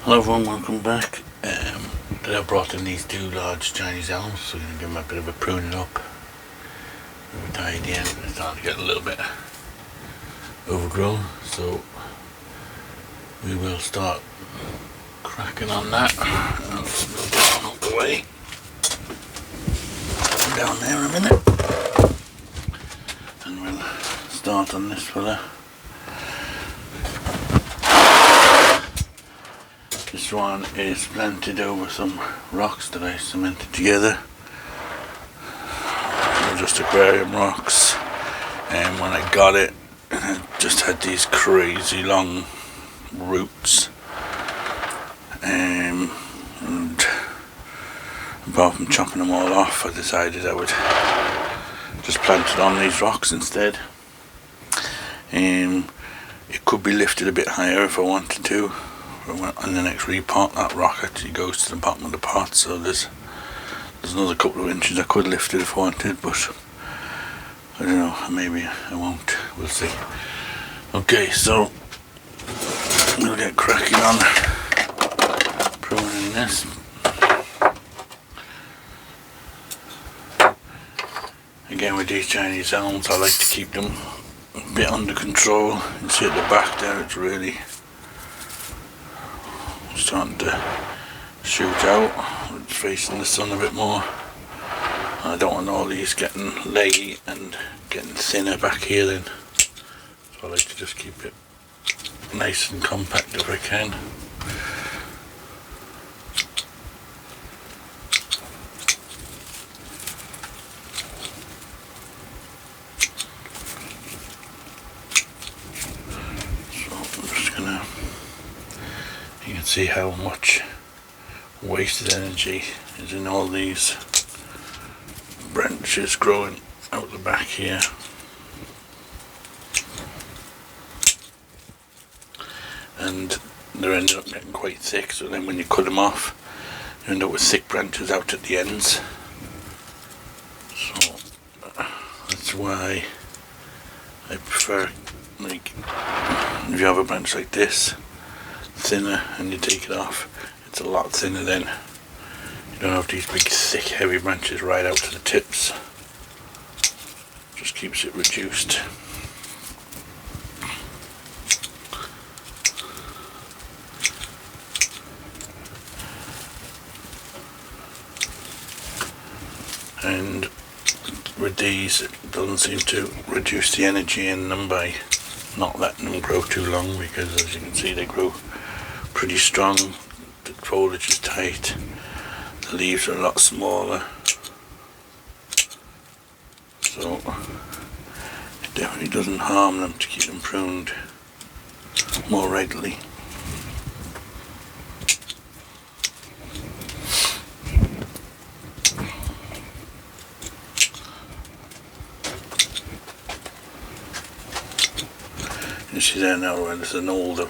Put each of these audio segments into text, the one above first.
Hello everyone, welcome back. Today I brought in these two large Chinese elms, so we're going to give them a bit of a pruning up. We're tidy in, it's starting to get a little bit overgrown, so we will start cracking on that. I'll just move that one out the way. Down there a minute. And we'll start on this fella. This one is planted over some rocks that I cemented together. They're just aquarium rocks, and when I got it, it just had these crazy long roots, and apart from chopping them all off, I decided I would just plant it on these rocks instead. It could be lifted a bit higher if I wanted to. On the next repot, that rock actually goes to the bottom of the pot, so there's another couple of inches I could lift it if I wanted, but I don't know, maybe I won't, we'll see. Okay, so we'll get cracking on pruning this. Again, with these Chinese elms, I like to keep them a bit under control. You can see at the back there, it's really starting to shoot out. It's facing the sun a bit more. I don't want all these getting leggy and getting thinner back here then, so I like to just keep it nice and compact if I can. You can see how much wasted energy is in all these branches growing out the back here. And they're ending up getting quite thick, so then when you cut them off, you end up with thick branches out at the ends. So that's why I prefer, like, if you have a branch like this, thinner, and you take it off, it's a lot thinner then. You don't have these big thick heavy branches right out to the tips. Just keeps it reduced. And with these, it doesn't seem to reduce the energy in them by not letting them grow too long, because as you can see, they grow pretty strong. The foliage is tight, the leaves are a lot smaller, so it definitely doesn't harm them to keep them pruned more regularly. You see there now where there's an older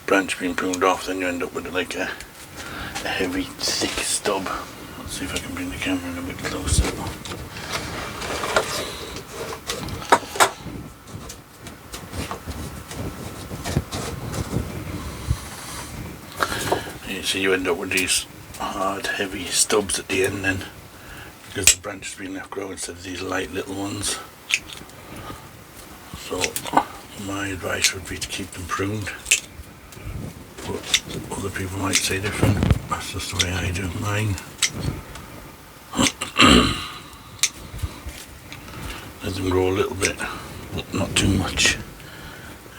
branch being pruned off, then you end up with like a heavy thick stub. Let's see if I can bring the camera in a bit closer. You see you end up with these hard heavy stubs at the end then, because the branch has been left grow instead of these light little ones. So my advice would be to keep them pruned, but other people might say different. That's just the way I do mine. Let them grow a little bit, but not too much.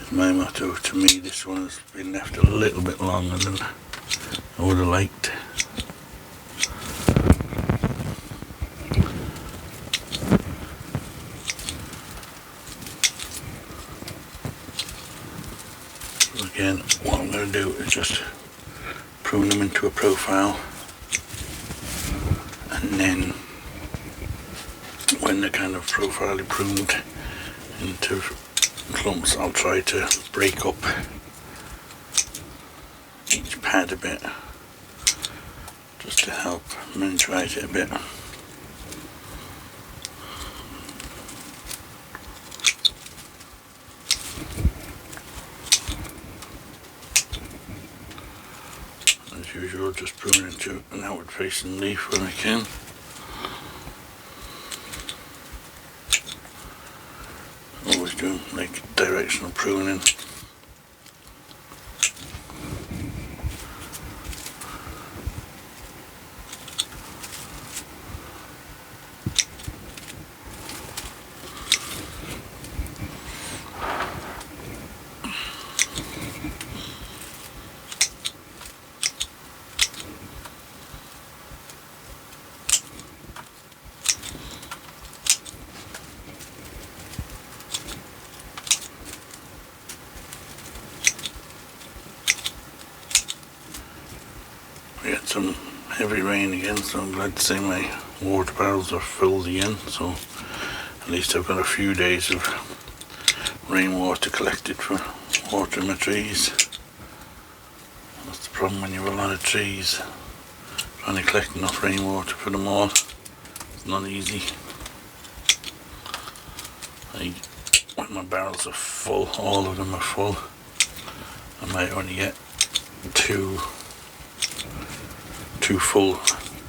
Is my motto. To me, this one has been left a little bit longer than I would have liked. Again, what I'm going to do is just prune them into a profile, and then when they're kind of profilely pruned into clumps, I'll try to break up each pad a bit, just to help miniaturize it a bit. as usual, just pruning to an outward facing leaf when I can. Always doing like directional pruning. We had some heavy rain again, so I'm glad to say my water barrels are filled again, so at least I've got a few days of rainwater collected for watering my trees. That's the problem when you have a lot of trees, trying to collect enough rainwater for them all. It's not easy. When my barrels are full, all of them are full, I might only get two full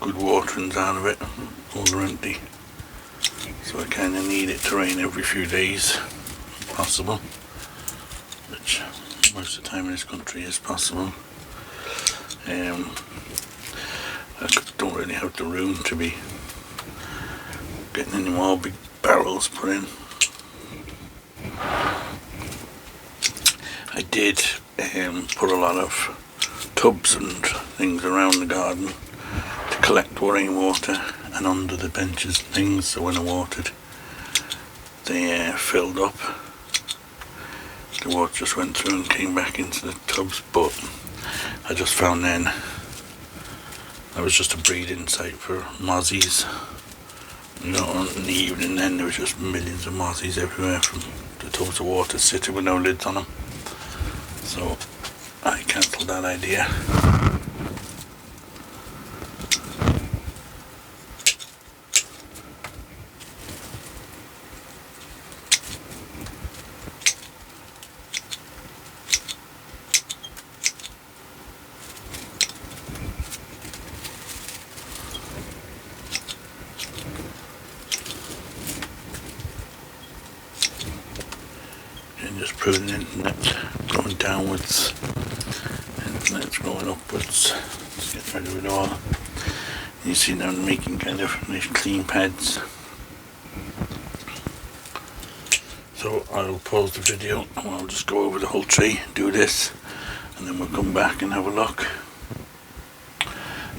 good waterings out of it. All are empty, so I kind of need it to rain every few days if possible, which most of the time in this country is possible. I don't really have the room to be getting any more big barrels put in. I did put a lot of tubs and things around the garden to collect rainwater and under the benches and things, so when I watered they filled up. The water just went through and came back into the tubs, but I just found then that was just a breeding site for mozzies. You know, in the evening then there was just millions of mozzies everywhere from the tubs of water sitting with no lids on them. So I cancelled that idea. And just pruning it, going downwards, and it's going upwards. Just get rid of it all. You see now I'm making kind of nice clean pads. So I'll pause the video and I'll just go over the whole tree, do this, and then we'll come back and have a look.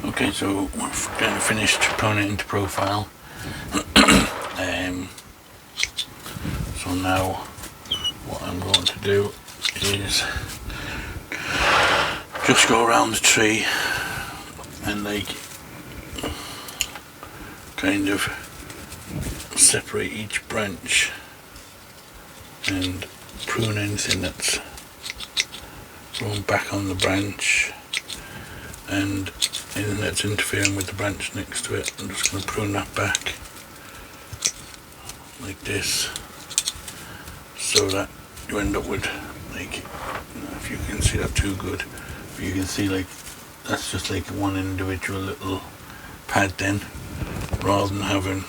Okay, so we've kind of finished pruning into profile. So now what I'm going to do is just go around the tree and like kind of separate each branch and prune anything that's going back on the branch and anything that's interfering with the branch next to it. I'm just going to prune that back like this, so that you end up with, like, you know, if you can see that too good, but you can see like that's just like one individual little pad then, rather than having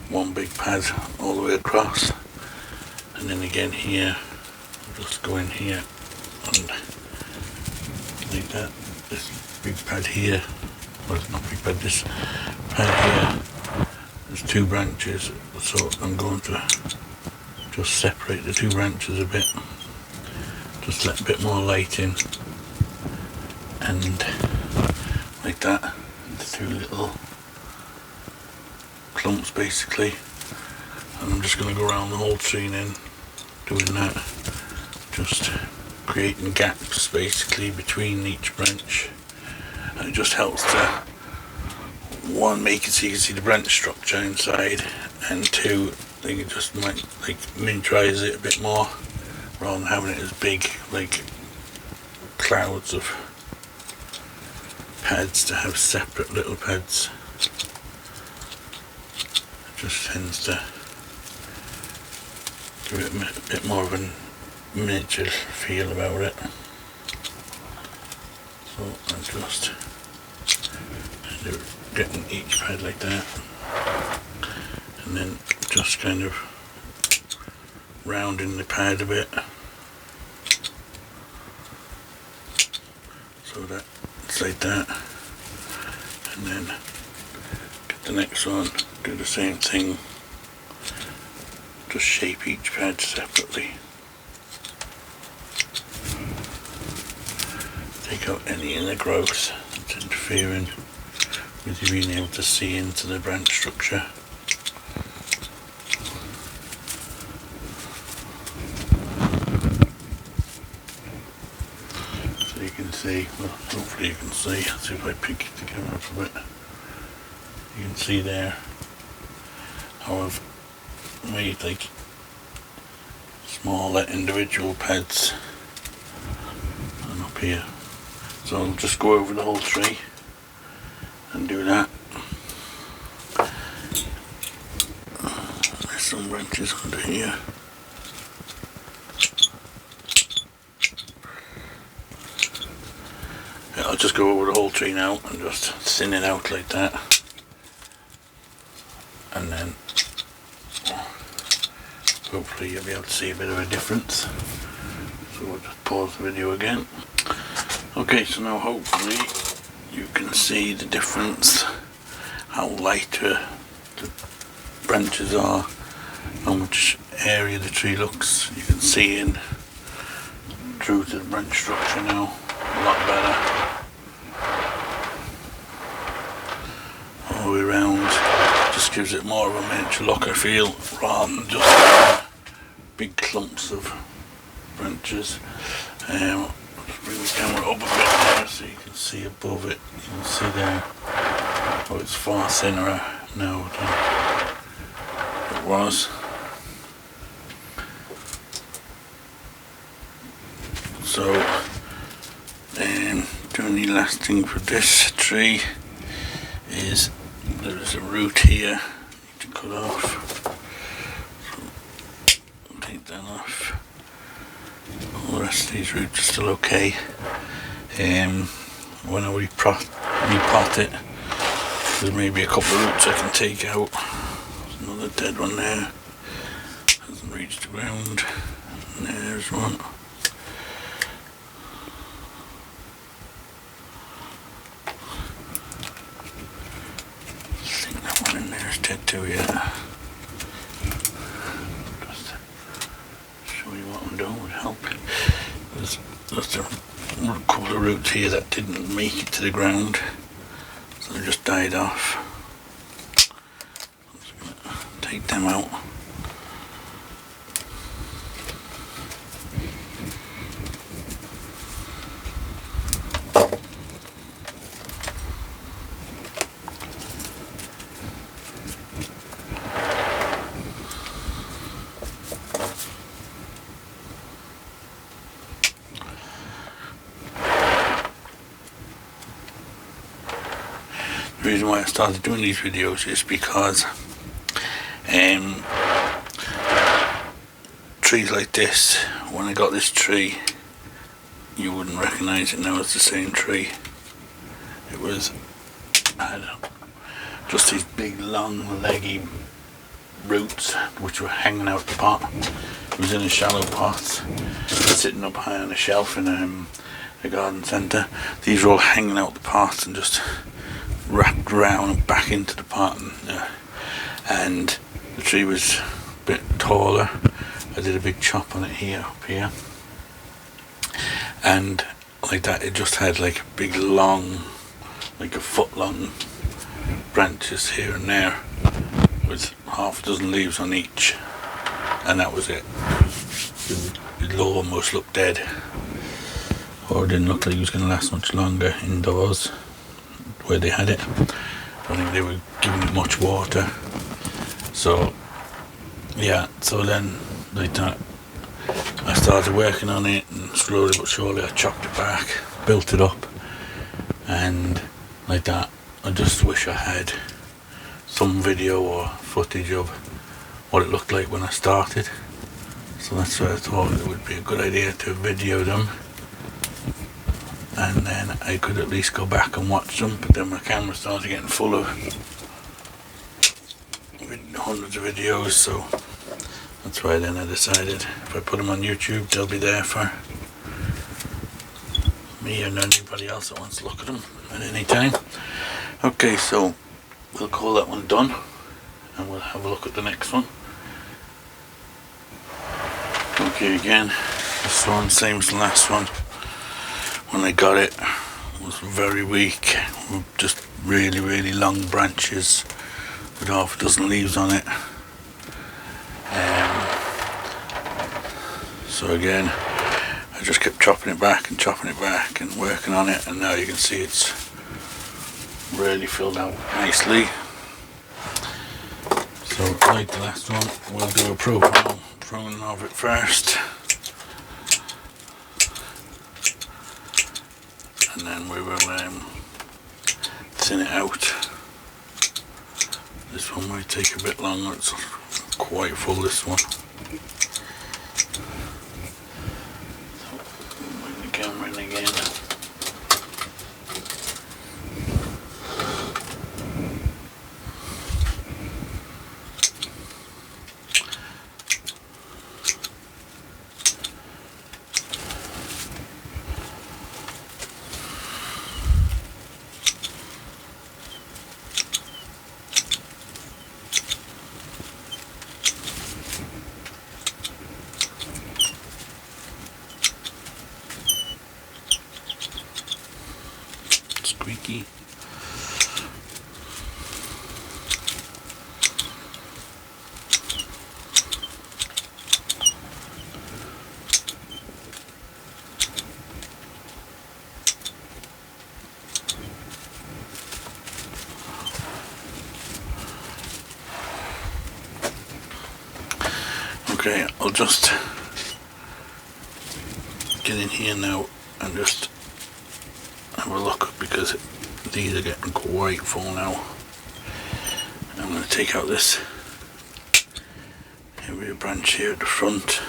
one big pad all the way across. And then again here, I'll just go in here and like that, this big pad here, well it's not big pad, this pad here, there's two branches, so I'm going to just separate the two branches a bit, just let a bit more light in, and like that, the two little clumps basically. And I'm just going to go around the whole tree then, doing that, just creating gaps basically between each branch, and it just helps to, one, make it so you can see the branch structure inside, and two, I think it just might like miniaturize it a bit more, rather than having it as big like clouds of pads, to have separate little pads. It just tends to give it a bit more of a miniature feel about it. So I'm just getting each pad like that, and then just kind of rounding the pad a bit so that it's like that, and then get the next one, do the same thing, just shape each pad separately, take out any inner growth that's interfering with you being able to see into the branch structure. So you can see, well, hopefully you can see, let's see if I pick the camera up a bit. You can see there how I've made like smaller individual pads, and up here. So I'll just go over the whole tree and do that. There's some branches under here. Yeah, I'll just go over the whole tree now and just thin it out like that, and then hopefully you'll be able to see a bit of a difference. So we'll just pause the video again. Okay, so now hopefully you can see the difference, how lighter the branches are, how much area the tree looks. You can see in through to the branch structure now, a lot better. All the way around, just gives it more of a miniature look, I feel, rather than just big clumps of branches. Just bring the camera up a bit there so you can see above it. You can see there how it's far thinner now than it was. So doing the last thing for this tree is there is a root here I need to cut off. So take that off. All the rest of these roots are still okay. When I repot it, there's maybe a couple of roots I can take out. There's another dead one there, hasn't reached the ground, and there's one. I think that one in there is dead too, yeah. Just show you what I'm doing would help. There's just a couple of roots here that didn't make it to the ground, so they just died off. I'm just going to take them out. The reason why I started doing these videos is because trees like this, when I got this tree, you wouldn't recognise it now as the same tree. It was, I don't know, just these big long leggy roots which were hanging out the pot. It was in a shallow pot sitting up high on a shelf in a garden centre. These were all hanging out the pot and just wrapped around and back into the pot, and the tree was a bit taller. I did a big chop on it here, up here, and like that it just had like big long, like a foot long branches here and there with half a dozen leaves on each, and that was it. It almost looked dead, or it didn't look like it was going to last much longer indoors where they had it. I don't think they were giving it much water. So yeah, so then like that I started working on it, and slowly but surely I chopped it back, built it up, and like that I just wish I had some video or footage of what it looked like when I started. So that's why I thought it would be a good idea to video them and then I could at least go back and watch them. But then my camera started getting full of hundreds of videos, so that's why then I decided if I put them on YouTube, they'll be there for me and anybody else that wants to look at them at any time. Okay, so we'll call that one done, and we'll have a look at the next one. Okay, again, this one, same as the last one. When I got it, was very weak, just really long branches with half a dozen leaves on it. So again, I just kept chopping it back and working on it, and now you can see it's really filled out nicely. So like the last one, we'll do a profile pruning of it first, and then we will thin it out. This one might take a bit longer, it's quite full, this one. So bring the camera in again. Squeaky. Okay, I'll just get in here now and just have a look, because these are getting quite full now. I'm going to take out this heavier branch here at the front,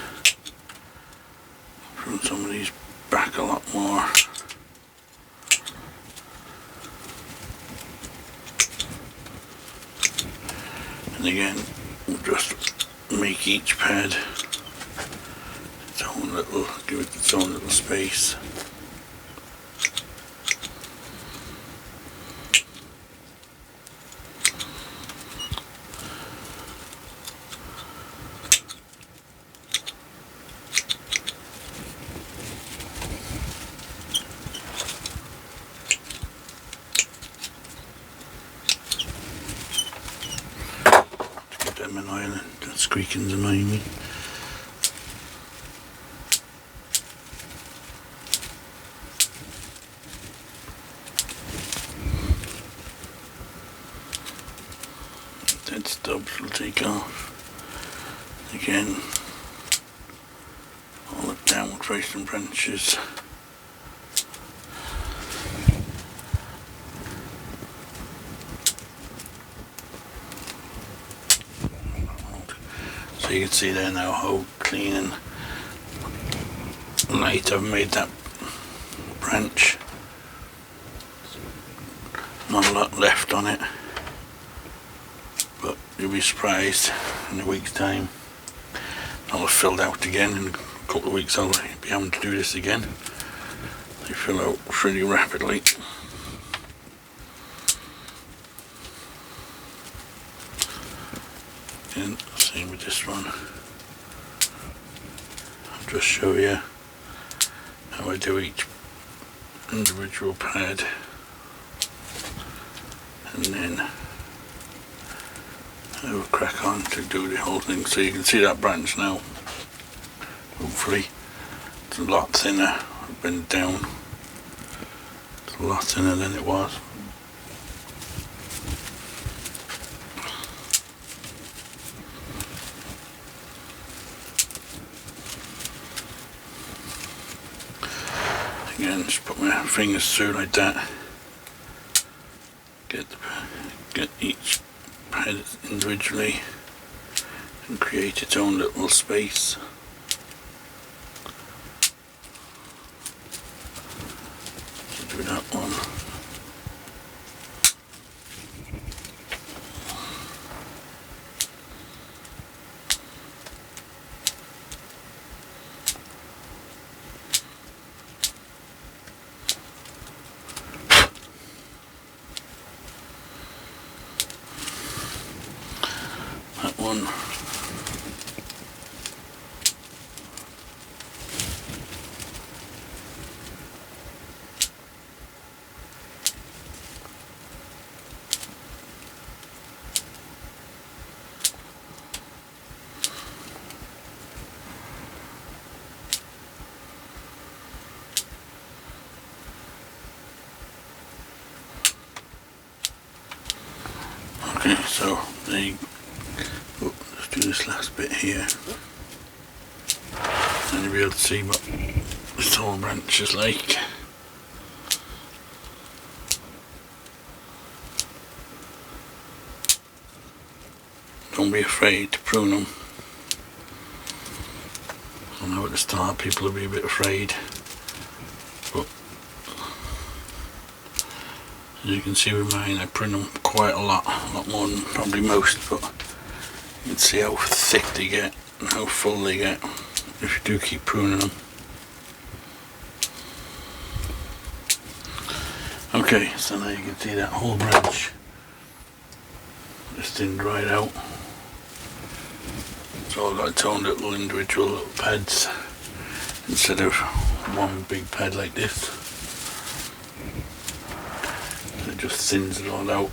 prune some of these back a lot more. And again, we'll just make each pad its own little, give it its own little space. Them in oil, that squeaking's annoying me. Dead stubs will take off. Again, all the downward facing branches. So you can see there now how clean and light I've made that branch. Not a lot left on it, but you'll be surprised in a week's time I'll have filled out again. In a couple of weeks I'll be having to do this again. They fill out pretty rapidly. And same with this one. I'll just show you how I do each individual pad, and then I will crack on to do the whole thing. So you can see that branch now, hopefully. It's a lot thinner. I've been down. It's a lot thinner than it was. Again, just put my fingers through like that. Get each pad individually and create its own little space. one. Okay, so there you go. Let's do this last bit here. And you'll be able to see what the tall branch is like. Don't be afraid to prune them. I know at the start people will be a bit afraid, but as you can see with mine, I prune them quite a lot more than probably most, but you can see how thick they get and how full they get if you do keep pruning them. Okay, so now you can see that whole branch just in dried out. It's all got its own little individual little pads instead of one big pad like this. It just thins it all out.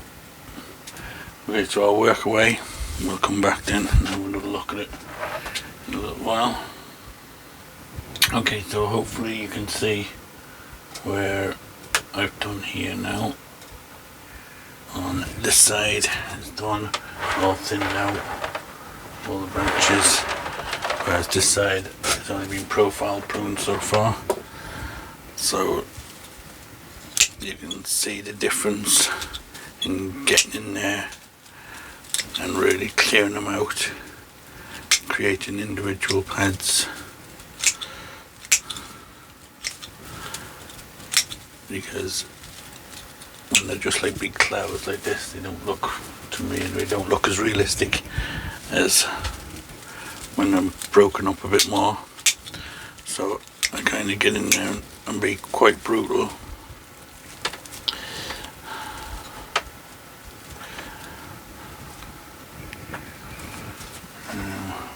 Okay, so I'll work away. We'll come back then and have a little look at it in a little while. Okay, so hopefully you can see where I've done here now. On this side is done, all thinned out, all the branches, whereas this side has only been profile pruned so far. So you can see the difference in getting in there and really clearing them out, creating individual pads. Because when they're just like big clouds like this, they don't look, to me anyway, don't look as realistic as when they're broken up a bit more. So I kind of get in there and be quite brutal.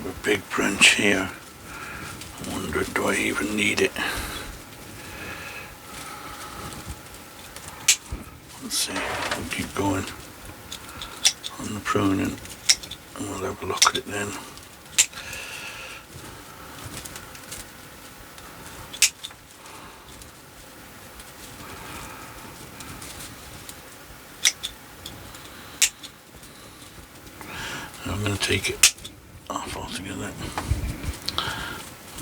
A big branch here. I wonder, do I even need it? Let's see, we'll keep going on the pruning and we'll have a look at it then. I'm going to take it off altogether.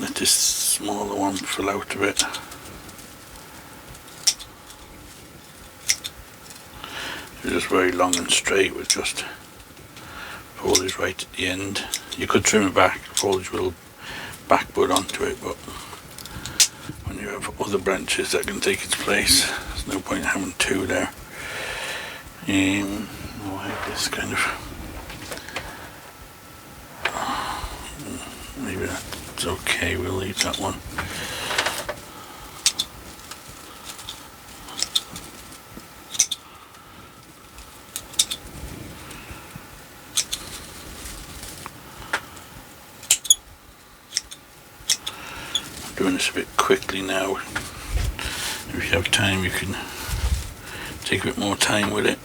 Let this smaller one fill out a bit. It's just very long and straight with just foliage right at the end. You could trim it back, foliage will backbud onto it, but when you have other branches that can take its place, there's no point in having two there. I'll have this kind of, maybe that's okay, we'll leave that one. Doing this a bit quickly now. If you have time, you can take a bit more time with it.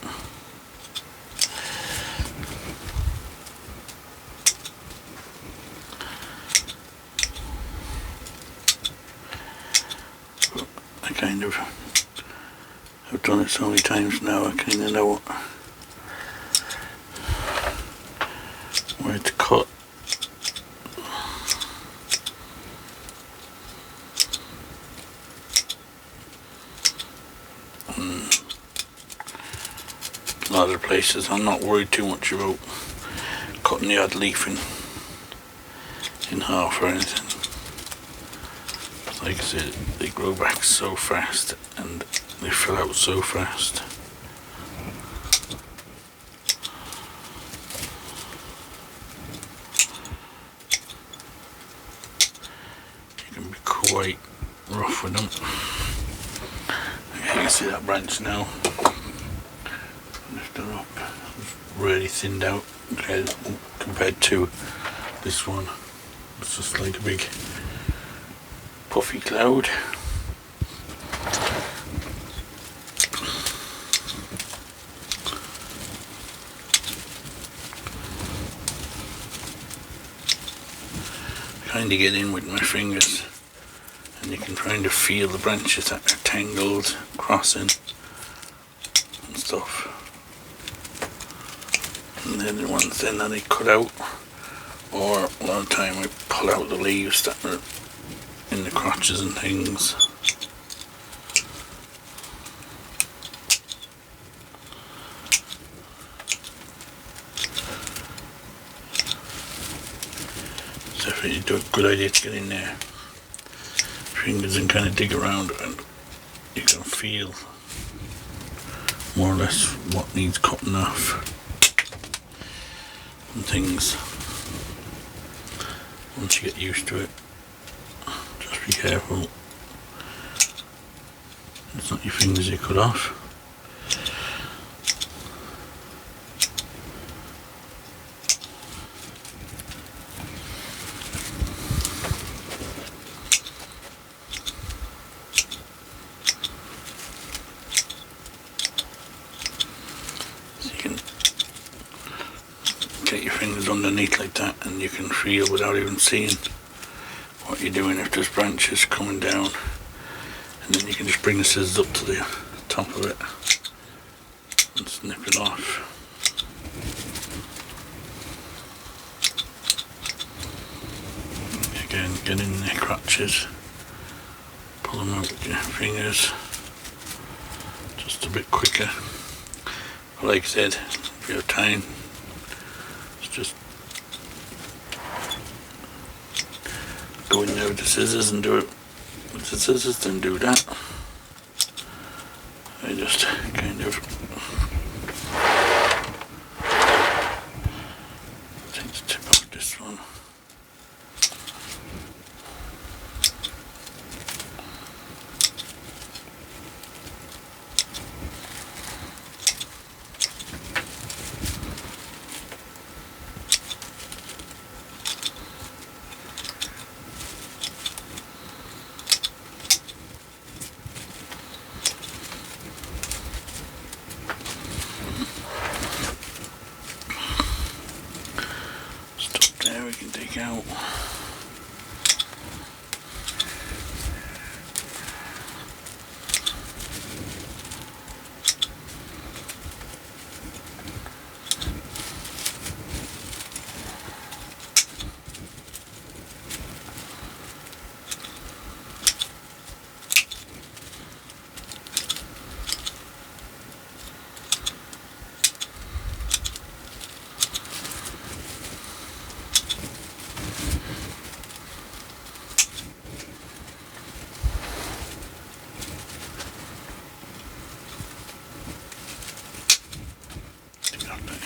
But I kind of have done it so many times now, I kind of know where to cut. A lot of places I'm not worried too much about cutting the odd leaf in half or anything. Like I said, they grow back so fast and they fill out so fast. You can be quite rough with them. Okay, you can see that branch now. Lift her up. really thinned out compared to this one. It's just like a big puffy cloud. Kind of get in with my fingers, and you can kind of feel the branches that are tangled, crossing and stuff. And then the ones then that I cut out, or a lot of time I pull out the leaves that are in the crotches and things. It's definitely a good idea to get in there, fingers, and kind of dig around, and you can feel more or less what needs cutting off and things. Once you get used to it, just be careful it's not your fingers you cut off. Get your fingers underneath like that, and you can feel without even seeing what you're doing if there's branches coming down, and then you can just bring the scissors up to the top of it and snip it off. Again, get in the crotches, pull them out with your fingers just a bit quicker. But like I said, if you have time, just go in there with the scissors and do it with the scissors, then do that. I just kind of take the tip off this one. There we can take out.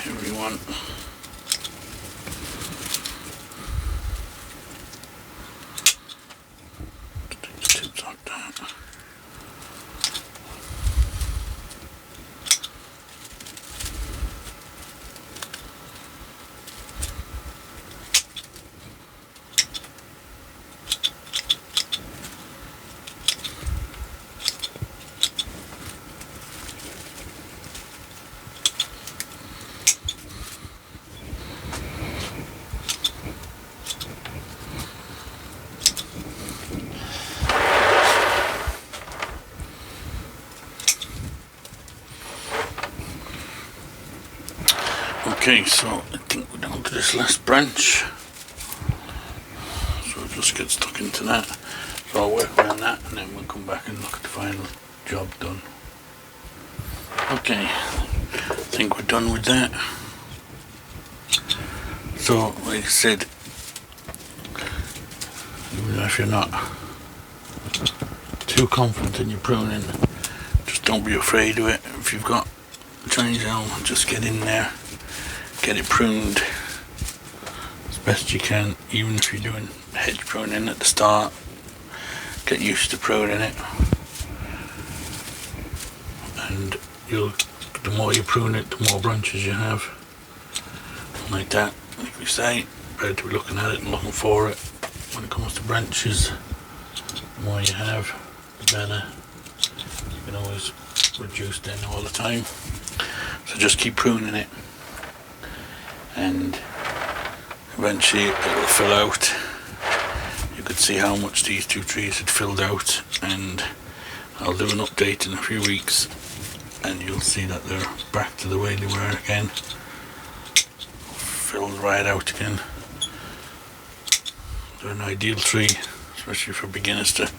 Everyone. Take the tips off that. Okay, so I think we're down to this last branch, so we'll just get stuck into that. So I'll work around that, and then we'll come back and look at the final job done. Okay, I think we're done with that. So, like I said, even if you're not too confident in your pruning, just don't be afraid of it. If you've got a Chinese elm, just get in there, get it pruned as best you can. Even if you're doing hedge pruning at the start, get used to pruning it, and the more you prune it, the more branches you have. like that. Like we say, better to be looking at it and looking for it. When it comes to branches, the more you have, the better. You can always reduce them all the time. So just keep pruning it, and eventually it will fill out. You could see how much these two trees had filled out, and I'll do an update in a few weeks and you'll see that they're back to the way they were again, filled right out again. They're an ideal tree, especially for beginners to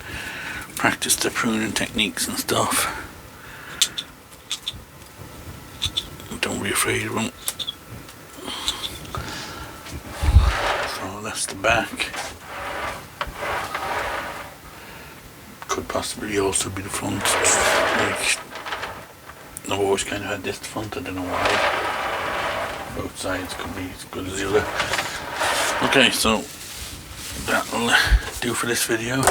practice the pruning techniques and stuff. Don't be afraid of them. So that's the back. Could possibly also be the front. Like, I've always kind of had this front, I don't know why. Both sides could be as good as the other. Okay, so that'll do for this video.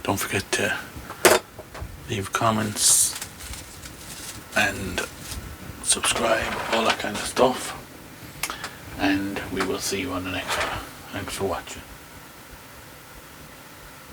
Don't forget to leave comments and subscribe, all that kind of stuff, and we will see you on the next one. Thanks for watching.